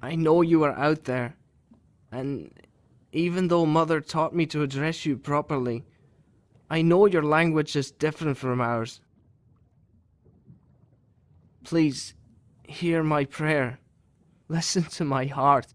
I know you are out there, and even though Mother taught me to address you properly, I know your language is different from ours. Please, hear my prayer. Listen to my heart.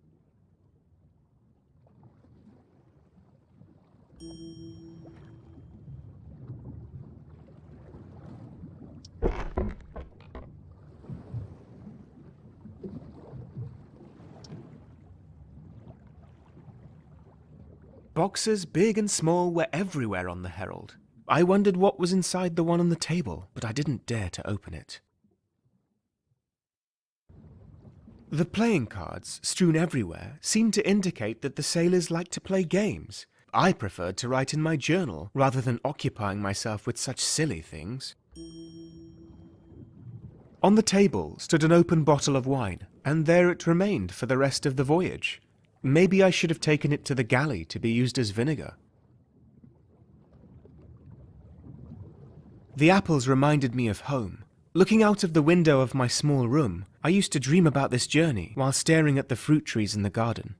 Boxes, big and small, were everywhere on the Herald. I wondered what was inside the one on the table, but I didn't dare to open it. The playing cards, strewn everywhere, seemed to indicate that the sailors liked to play games. I preferred to write in my journal, rather than occupying myself with such silly things. On the table stood an open bottle of wine, and there it remained for the rest of the voyage. Maybe I should have taken it to the galley to be used as vinegar. The apples reminded me of home. Looking out of the window of my small room, I used to dream about this journey while staring at the fruit trees in the garden.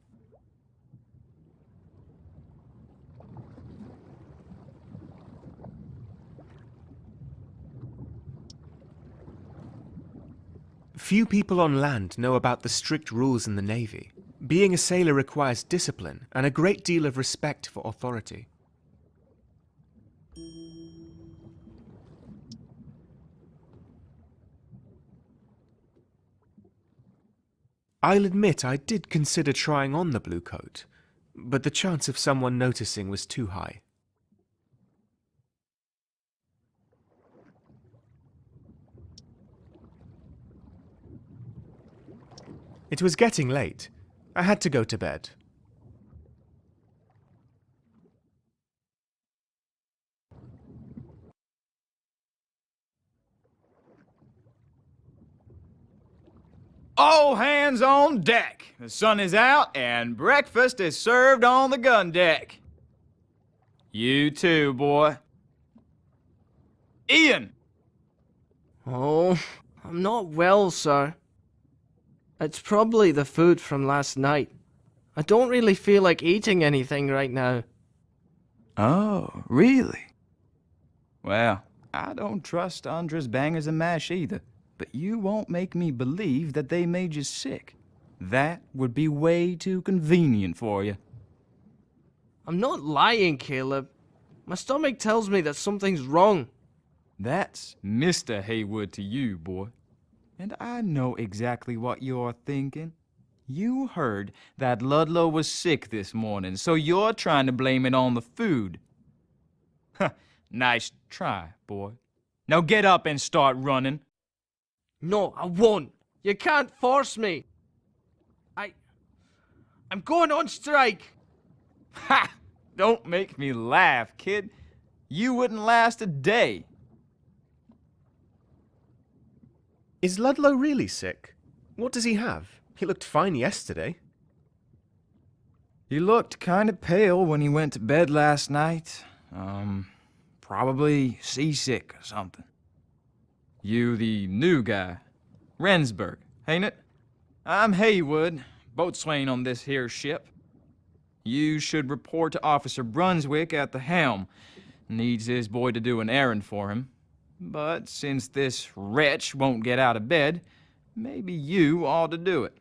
Few people on land know about the strict rules in the Navy. Being a sailor requires discipline and a great deal of respect for authority. I'll admit I did consider trying on the blue coat, but the chance of someone noticing was too high. It was getting late. I had to go to bed. All hands on deck. The sun is out and breakfast is served on the gun deck. You too, boy. Ian! Oh, I'm not well, sir. It's probably the food from last night. I don't really feel like eating anything right now. Oh, really? Well, I don't trust Andres bangers and mash either, but you won't make me believe that they made you sick. That would be way too convenient for you. I'm not lying, Caleb. My stomach tells me that something's wrong. That's Mr. Haywood to you, boy. And I know exactly what you're thinking. You heard that Ludlow was sick this morning, so you're trying to blame it on the food. Nice try, boy. Now get up and start running. No, I won't. You can't force me. I'm going on strike. Ha! Don't make me laugh, kid. You wouldn't last a day. Is Ludlow really sick? What does he have? He looked fine yesterday. He looked kind of pale when he went to bed last night. Probably seasick or something. You the new guy. Rensburg, ain't it? I'm Haywood, boatswain on this here ship. You should report to Officer Brunswick at the helm. Needs his boy to do an errand for him. But since this wretch won't get out of bed, maybe you ought to do it.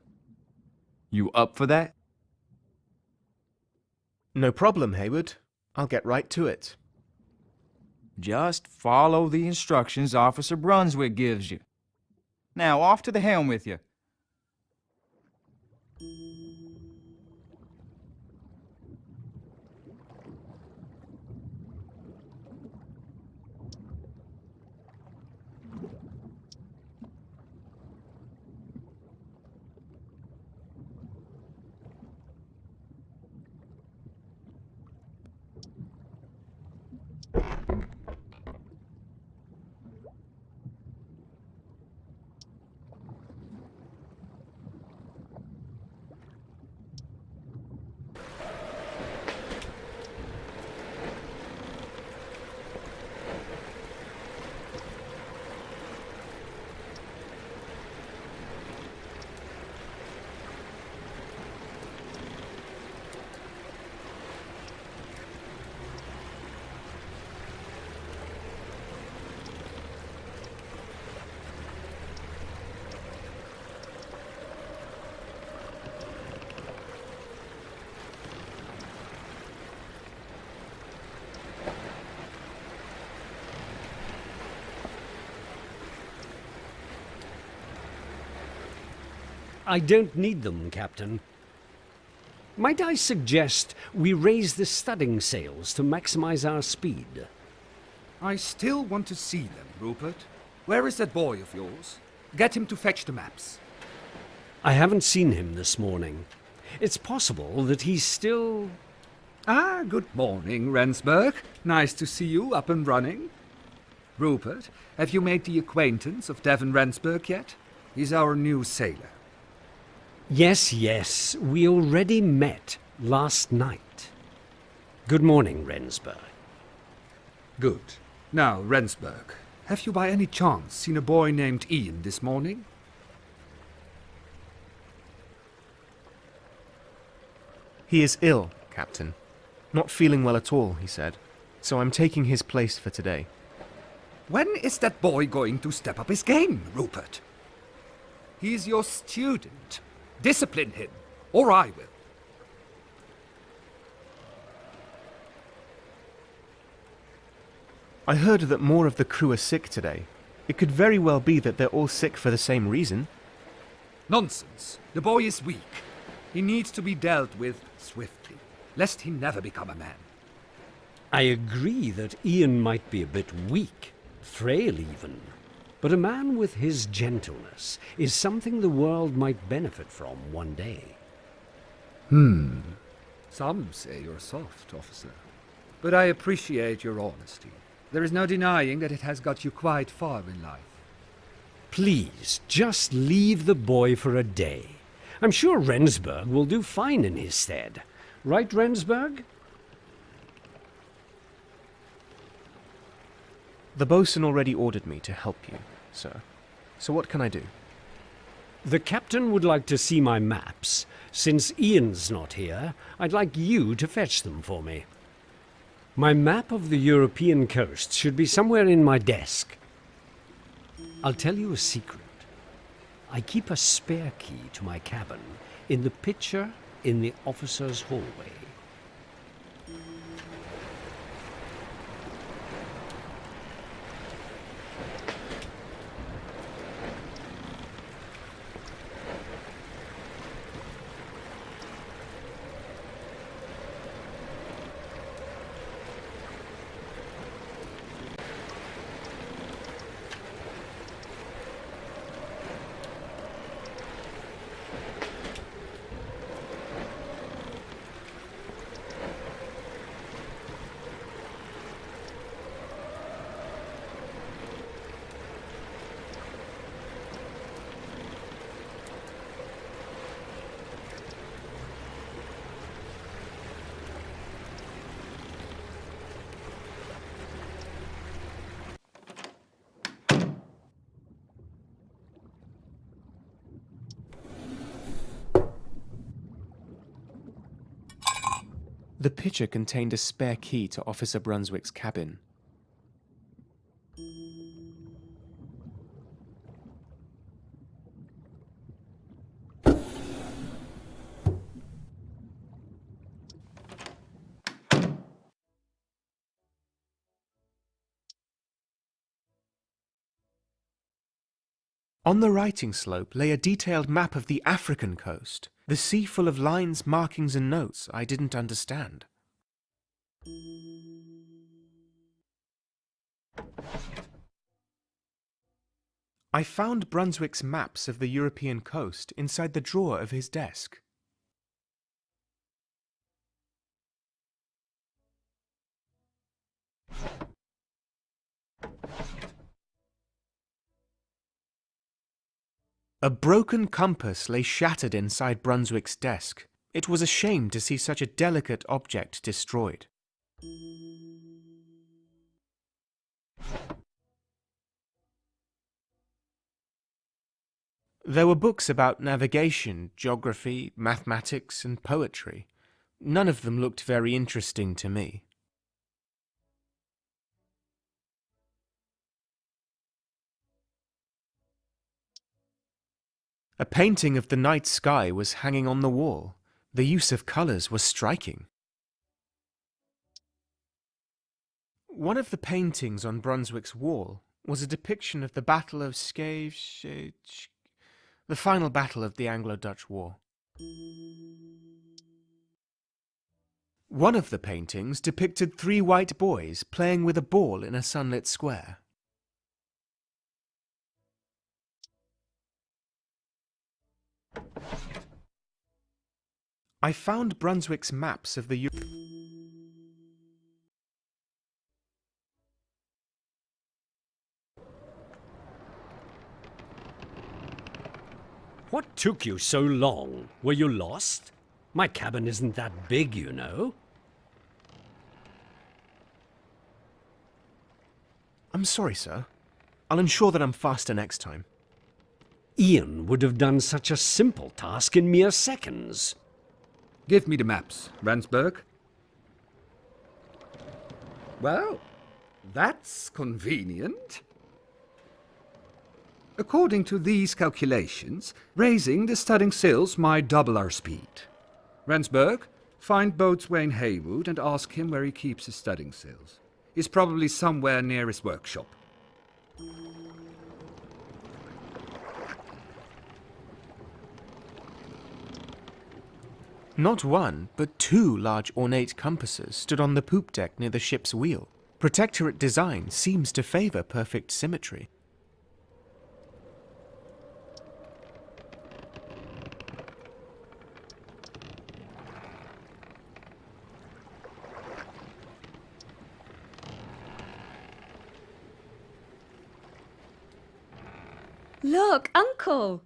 You up for that? No problem, Haywood. I'll get right to it. Just follow the instructions Officer Brunswick gives you. Now, off to the helm with you. I don't need them, Captain. Might I suggest we raise the studding sails to maximize our speed? I still want to see them, Rupert. Where is that boy of yours? Get him to fetch the maps. I haven't seen him this morning. It's possible that he's still... Ah, good morning, Rensburg. Nice to see you up and running. Rupert, have you made the acquaintance of Devan Rensburg yet? He's our new sailor. Yes, we already met last night. Good morning, Rensburg. Good. Now, Rensburg, have you by any chance seen a boy named Ian this morning? He is ill, Captain. Not feeling well at all, he said. So I'm taking his place for today. When is that boy going to step up his game, Rupert? He's your student. Discipline him, or I will. I heard that more of the crew are sick today. It could very well be that they're all sick for the same reason. Nonsense. The boy is weak. He needs to be dealt with swiftly, lest he never become a man. I agree that Ian might be a bit weak, frail even. But a man with his gentleness is something the world might benefit from one day. Some say you're soft, officer. But I appreciate your honesty. There is no denying that it has got you quite far in life. Please, just leave the boy for a day. I'm sure Rensburg will do fine in his stead. Right, Rensburg? The bosun already ordered me to help you, sir. So what can I do? The captain would like to see my maps. Since Ian's not here, I'd like you to fetch them for me. My map of the European coast should be somewhere in my desk. I'll tell you a secret. I keep a spare key to my cabin in the pitcher in the officer's hallway. The pitcher contained a spare key to Officer Brunswick's cabin. On the writing slope lay a detailed map of the African coast, the sea full of lines, markings and notes I didn't understand. I found Brunswick's maps of the European coast inside the drawer of his desk. A broken compass lay shattered inside Brunswick's desk. It was a shame to see such a delicate object destroyed. There were books about navigation, geography, mathematics, and poetry. None of them looked very interesting to me. A painting of the night sky was hanging on the wall. The use of colours was striking. One of the paintings on Brunswick's wall was a depiction of the Battle of The final battle of the Anglo-Dutch War. One of the paintings depicted 3 white boys playing with a ball in a sunlit square. I found Brunswick's maps of the What took you so long? Were you lost? My cabin isn't that big, you know. I'm sorry, sir. I'll ensure that I'm faster next time. Ian would have done such a simple task in mere seconds. Give me the maps, Rensburg. Well, that's convenient. According to these calculations, raising the studding sails might double our speed. Rensburg, find Boatswain Haywood and ask him where he keeps his studding sails. He's probably somewhere near his workshop. Not one, but 2 large ornate compasses stood on the poop deck near the ship's wheel. Protectorate design seems to favour perfect symmetry. Look, Uncle!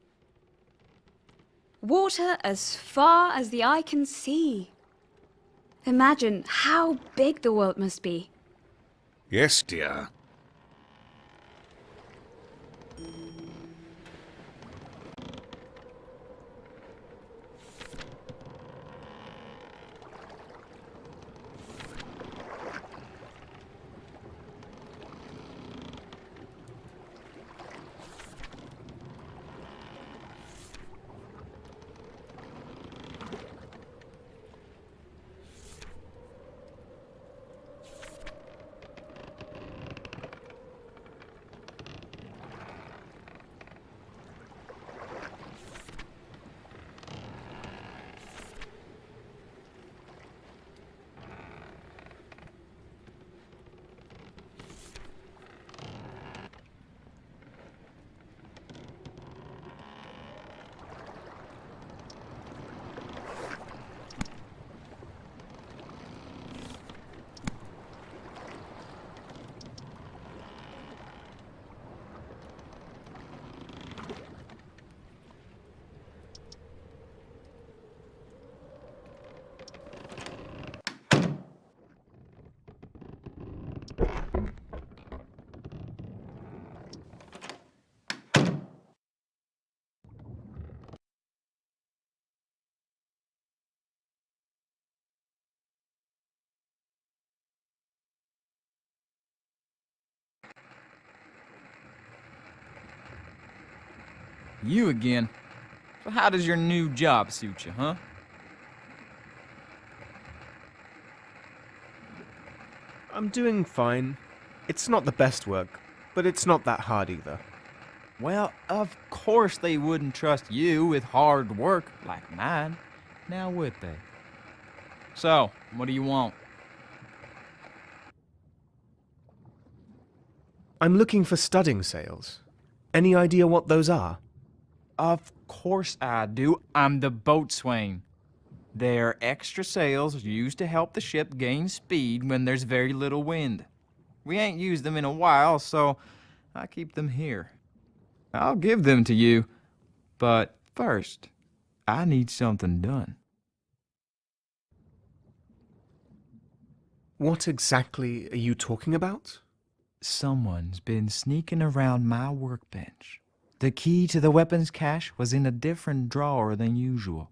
Water as far as the eye can see. Imagine how big the world must be. Yes, dear. You again? So how does your new job suit you, huh? I'm doing fine. It's not the best work, but it's not that hard either. Well, of course they wouldn't trust you with hard work like mine. Now would they? So, what do you want? I'm looking for studding sails. Any idea what those are? Of course I do. I'm the boatswain. They're extra sails used to help the ship gain speed when there's very little wind. We ain't used them in a while, so I keep them here. I'll give them to you, but first, I need something done. What exactly are you talking about? Someone's been sneaking around my workbench. The key to the weapons cache was in a different drawer than usual.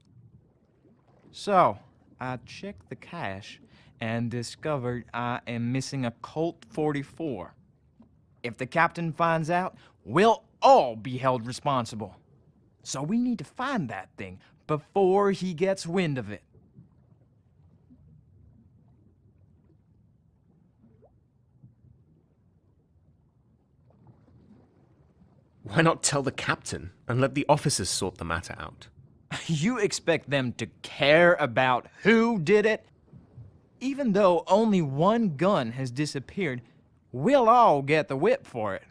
So, I checked the cache and discovered I am missing a Colt 44. If the captain finds out, we'll all be held responsible. So we need to find that thing before he gets wind of it. Why not tell the captain and let the officers sort the matter out? You expect them to care about who did it? Even though only one gun has disappeared, we'll all get the whip for it.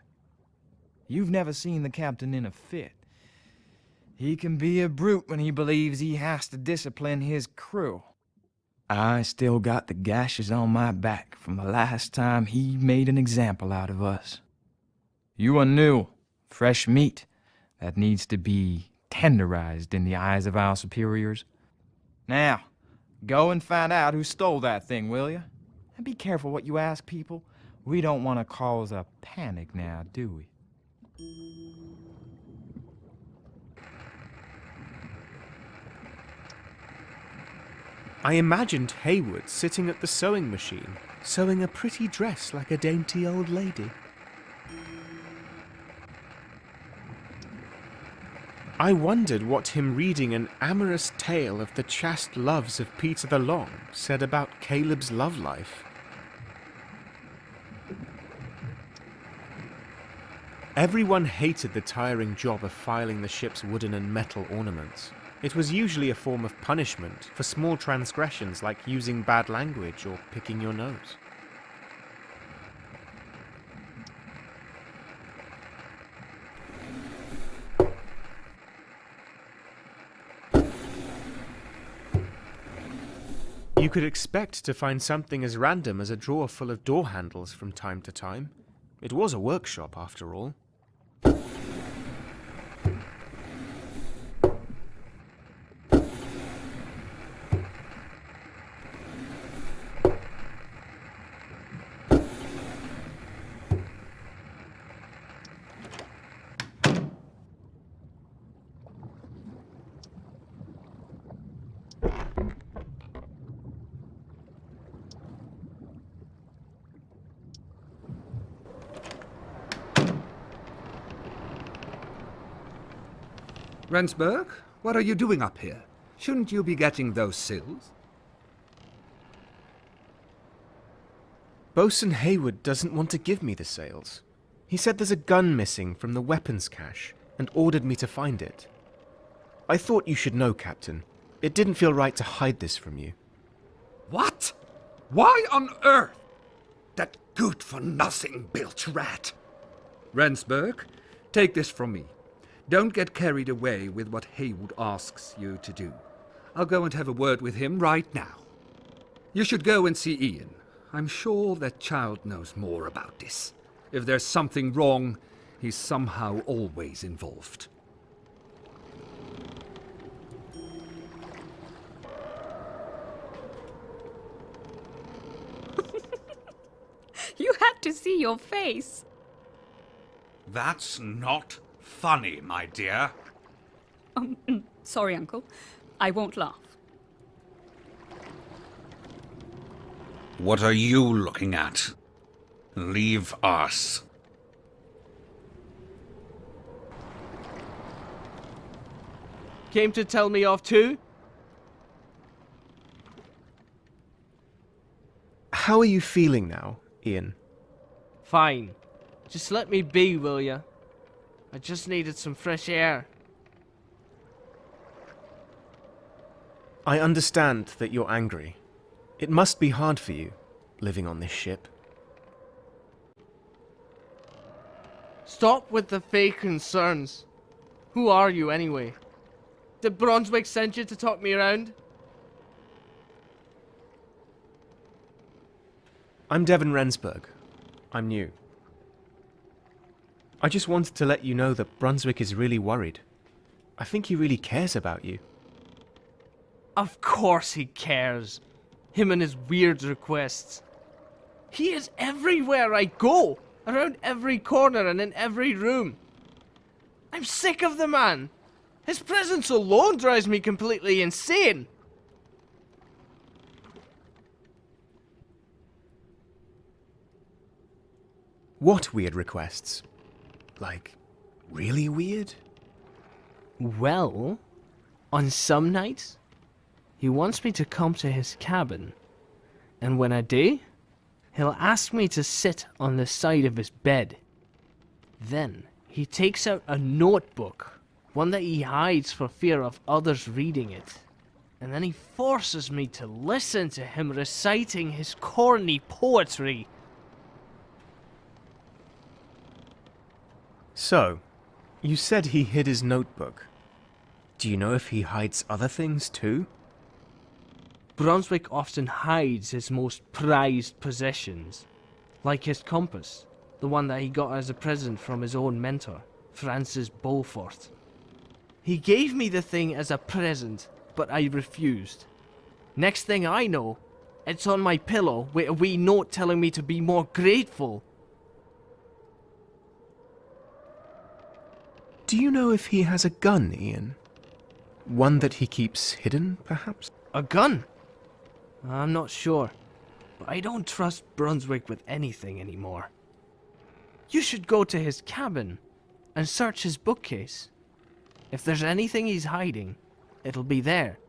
You've never seen the captain in a fit. He can be a brute when he believes he has to discipline his crew. I still got the gashes on my back from the last time he made an example out of us. You are new, fresh meat that needs to be tenderized in the eyes of our superiors. Now, go and find out who stole that thing, will you? And be careful what you ask people. We don't want to cause a panic now, do we? I imagined Haywood sitting at the sewing machine, sewing a pretty dress like a dainty old lady. I wondered what him reading an amorous tale of the chaste loves of Peter the Long said about Caleb's love life. Everyone hated the tiring job of filing the ship's wooden and metal ornaments. It was usually a form of punishment for small transgressions like using bad language or picking your nose. You could expect to find something as random as a drawer full of door handles from time to time. It was a workshop, after all. Rensburg, what are you doing up here? Shouldn't you be getting those sills? Bosun Haywood doesn't want to give me the sails. He said there's a gun missing from the weapons cache and ordered me to find it. I thought you should know, Captain. It didn't feel right to hide this from you. What? Why on earth? That good-for-nothing bilge rat. Rensburg, take this from me. Don't get carried away with what Haywood asks you to do. I'll go and have a word with him right now. You should go and see Ian. I'm sure that child knows more about this. If there's something wrong, he's somehow always involved. You have to see your face. That's not funny, my dear. Sorry, Uncle. I won't laugh. What are you looking at? Leave us. Came to tell me off too? How are you feeling now, Ian? Fine. Just let me be, will ya? I just needed some fresh air. I understand that you're angry. It must be hard for you, living on this ship. Stop with the fake concerns. Who are you, anyway? Did Brunswick send you to talk me around? I'm Devan Rensburg. I'm new. I just wanted to let you know that Brunswick is really worried. I think he really cares about you. Of course he cares. Him and his weird requests. He is everywhere I go. Around every corner and in every room. I'm sick of the man. His presence alone drives me completely insane. What weird requests? Like, really weird? Well, on some nights, he wants me to come to his cabin. And when I do, he'll ask me to sit on the side of his bed. Then He takes out a notebook, one that he hides for fear of others reading it. And then he forces me to listen to him reciting his corny poetry. So, you said he hid his notebook. Do you know if he hides other things too? Brunswick often hides his most prized possessions, like his compass, the one that he got as a present from his own mentor, Francis Beaufort. He gave me the thing as a present, but I refused. Next thing I know, it's on my pillow with a wee note telling me to be more grateful. Do you know if he has a gun, Ian? One that he keeps hidden, perhaps? A gun? I'm not sure, but I don't trust Brunswick with anything anymore. You should go to his cabin and search his bookcase. If there's anything he's hiding, it'll be there.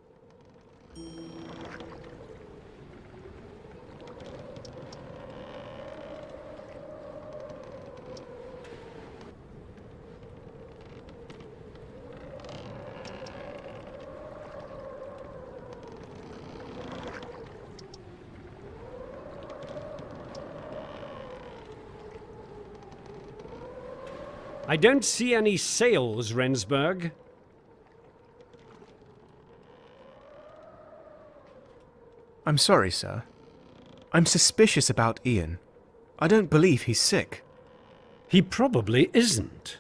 I don't see any sails, Rensburg. I'm sorry, sir. I'm suspicious about Ian. I don't believe he's sick. He probably isn't.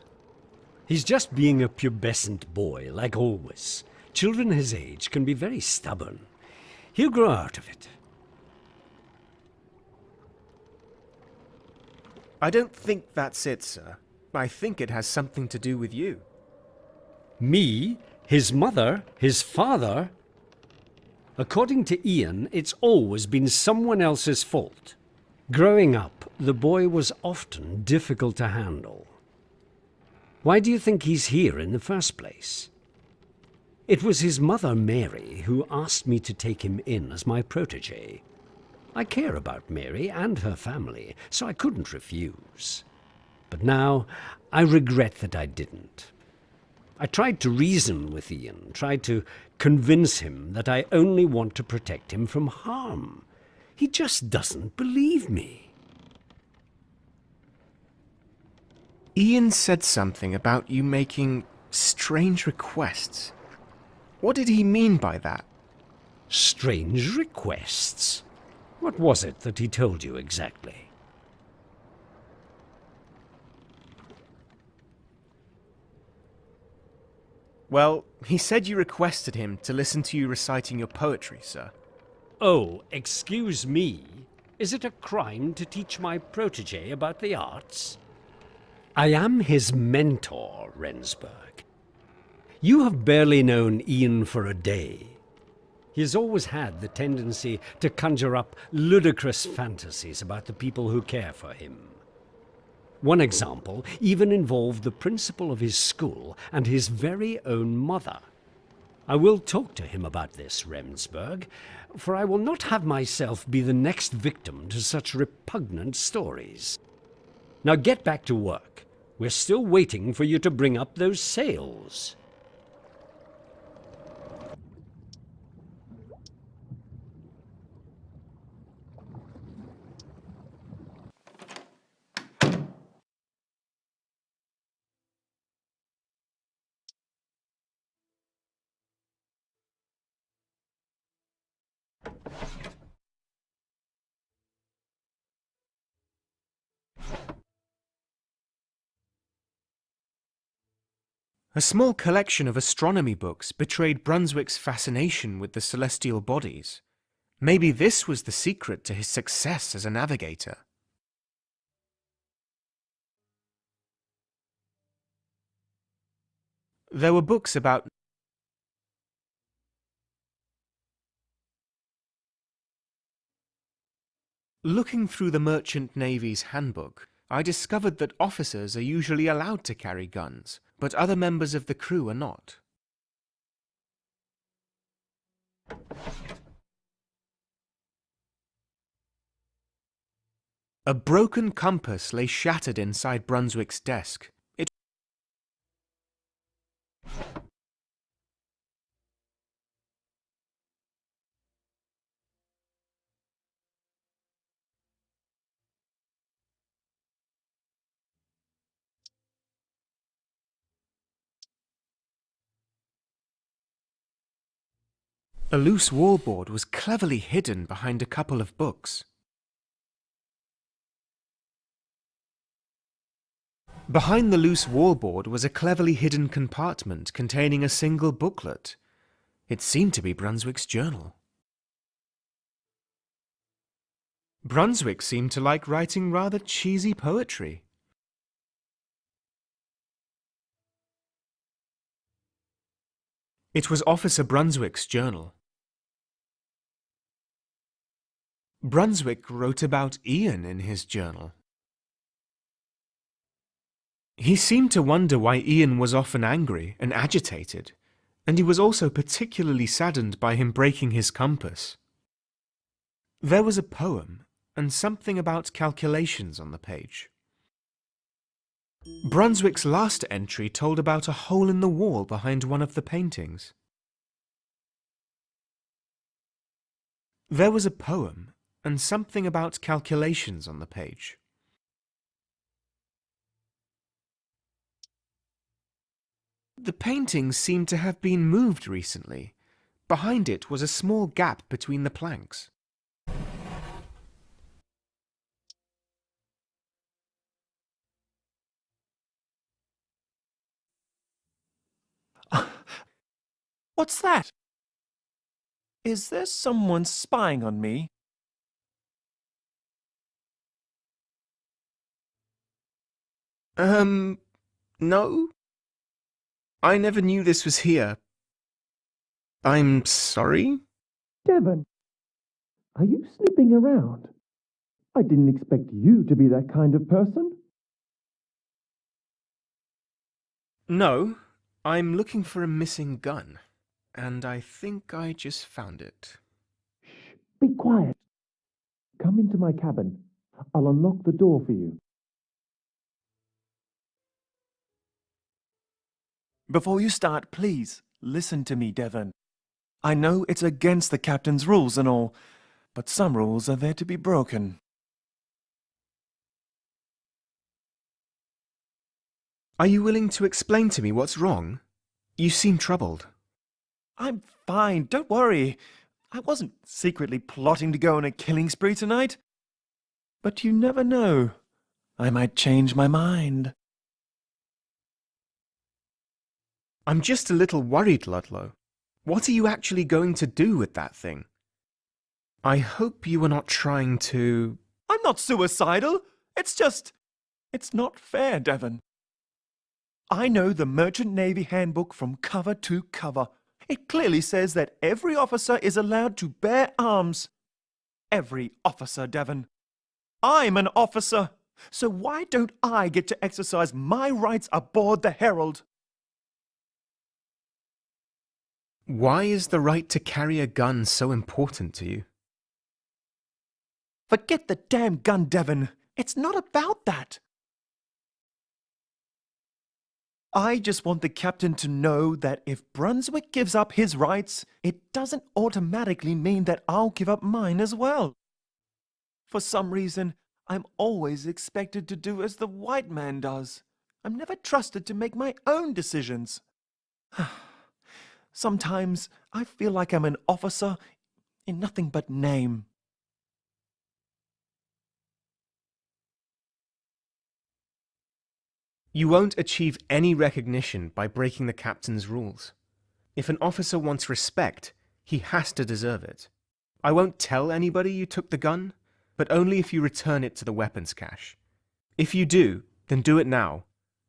He's just being a pubescent boy, like always. Children his age can be very stubborn. He'll grow out of it. I don't think that's it, sir. I think it has something to do with you. Me? His mother? His father? According to Ian, it's always been someone else's fault. Growing up, the boy was often difficult to handle. Why do you think he's here in the first place? It was his mother, Mary, who asked me to take him in as my protégé. I care about Mary and her family, so I couldn't refuse. But now, I regret that I didn't. I tried to reason with Ian, tried to convince him that I only want to protect him from harm. He just doesn't believe me. Ian said something about you making strange requests. What did he mean by that? Strange requests? What was it that he told you exactly? Well, he said you requested him to listen to you reciting your poetry, sir. Oh, excuse me. Is it a crime to teach my protégé about the arts? I am his mentor, Rensburg. You have barely known Ian for a day. He has always had the tendency to conjure up ludicrous fantasies about the people who care for him. One example even involved the principal of his school and his very own mother. I will talk to him about this, Rensburg, for I will not have myself be the next victim to such repugnant stories. Now get back to work. We're still waiting for you to bring up those sails. A small collection of astronomy books betrayed Brunswick's fascination with the celestial bodies. Maybe this was the secret to his success as a navigator. There were books about Looking through the Merchant Navy's handbook, I discovered that officers are usually allowed to carry guns, but other members of the crew are not. A broken compass lay shattered inside Brunswick's desk. A loose wallboard was cleverly hidden behind a couple of books. Behind the loose wallboard was a cleverly hidden compartment containing a single booklet. It seemed to be Brunswick's journal. Brunswick seemed to like writing rather cheesy poetry. It was Officer Brunswick's journal. Brunswick wrote about Ian in his journal. He seemed to wonder why Ian was often angry and agitated, and he was also particularly saddened by him breaking his compass. There was a poem and something about calculations on the page. Brunswick's last entry told about a hole in the wall behind one of the paintings. There was a poem and something about calculations on the page. The painting seemed to have been moved recently. Behind it was a small gap between the planks. What's that? Is there someone spying on me? No. I never knew this was here. I'm sorry? Devan, are you snooping around? I didn't expect you to be that kind of person. No, I'm looking for a missing gun, and I think I just found it. Shh, be quiet. Come into my cabin. I'll unlock the door for you. Before you start, please, listen to me, Devan. I know it's against the captain's rules and all, but some rules are there to be broken. Are you willing to explain to me what's wrong? You seem troubled. I'm fine, don't worry. I wasn't secretly plotting to go on a killing spree tonight. But you never know. I might change my mind. I'm just a little worried, Ludlow. What are you actually going to do with that thing? I hope you are not trying to... I'm not suicidal. It's not fair, Devan. I know the Merchant Navy Handbook from cover to cover. It clearly says that every officer is allowed to bear arms. Every officer, Devan. I'm an officer, so why don't I get to exercise my rights aboard the Herald? Why is the right to carry a gun so important to you? Forget the damn gun, Devan. It's not about that. I just want the captain to know that if Brunswick gives up his rights, it doesn't automatically mean that I'll give up mine as well. For some reason, I'm always expected to do as the white man does. I'm never trusted to make my own decisions. Sometimes I feel like I'm an officer in nothing but name. You won't achieve any recognition by breaking the captain's rules. If an officer wants respect, he has to deserve it. I won't tell anybody you took the gun, but only if you return it to the weapons cache. If you do, then do it now,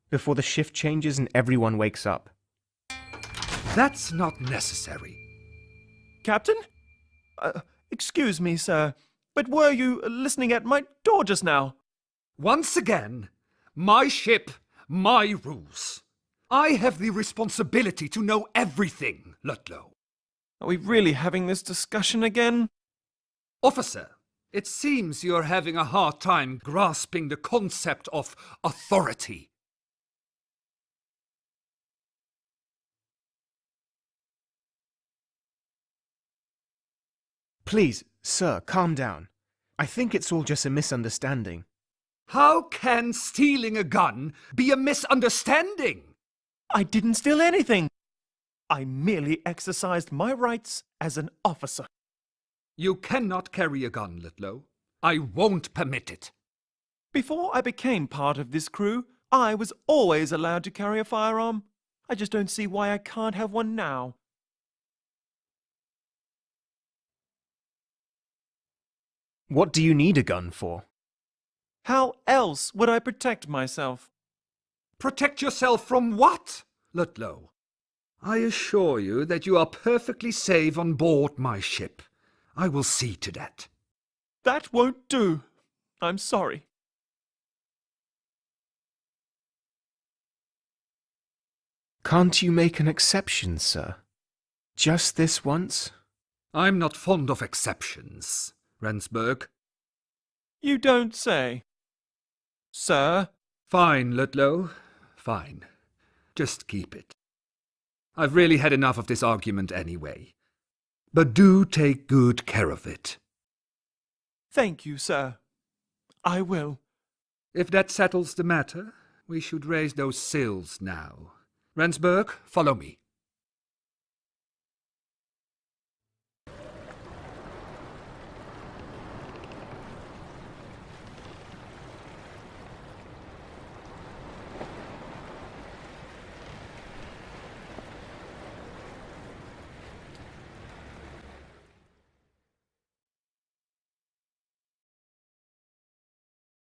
before the shift changes and everyone wakes up. That's not necessary. Captain? Excuse me, sir, but were you listening at my door just now? Once again, my ship, my rules. I have the responsibility to know everything, Ludlow. Are we really having this discussion again? Officer, it seems you're having a hard time grasping the concept of authority. Please, sir, calm down. I think it's all just a misunderstanding. How can stealing a gun be a misunderstanding? I didn't steal anything. I merely exercised my rights as an officer. You cannot carry a gun, Ludlow. I won't permit it. Before I became part of this crew, I was always allowed to carry a firearm. I just don't see why I can't have one now. What do you need a gun for? How else would I protect myself? Protect yourself from what, Ludlow? I assure you that you are perfectly safe on board my ship. I will see to that. That won't do. I'm sorry. Can't you make an exception, sir? Just this once? I'm not fond of exceptions, Rensburg. You don't say. Sir? Fine, Ludlow. Fine. Just keep it. I've really had enough of this argument anyway. But do take good care of it. Thank you, sir. I will. If that settles the matter, we should raise those sails now. Rensburg, follow me.